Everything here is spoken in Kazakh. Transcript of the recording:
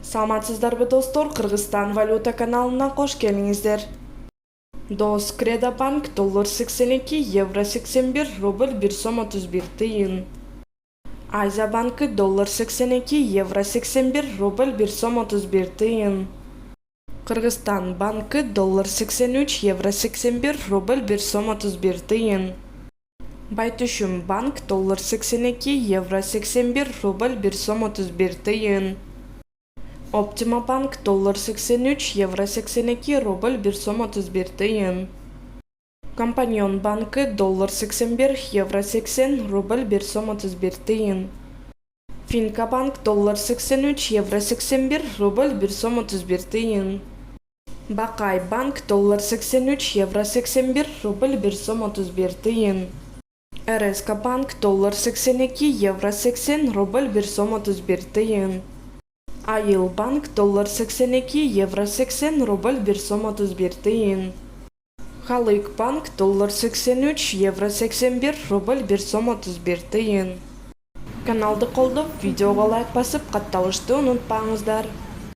Саламатсыздарбы достор, Кыргызстан валюта каналына кош келиңиздер. Дос Кредобанк доллар 82, евро 81, рубль 1 сом 31 тыйын. Азия банкы доллар 82, евро 81, рубль 1 сом 31 тыйын. Кыргызстан банкы доллар 83, евро 81, рубль 1 сом 31 тыйын. Байтүшүм банк доллар 82, евро 81, рубль 1 сом 31 тыйын. Оптима банк доллар 83, евро 82, рубль 1 сом 31 тыйын. Компаньон банкы доллар 81, евро 80, рубль 1 сом 31 тыйын. Финка банк доллар 83, евро 81, рубль 1 сом 31 тыйын. Бакай банк доллар 83, евро 81, рубль 1 сом 31 тыйын. РСК банк доллар 82, евро 80, рубль 1 сом 31 тыйын. Айыл банк доллар 82, евро 80, рубль 1 сом 31 тыйын. Халык банк доллар 83, евро 81, рубль 1 сом 31 тыйын. Каналды колдоп, видеого лайк басып, катталышты унутпаңыздар.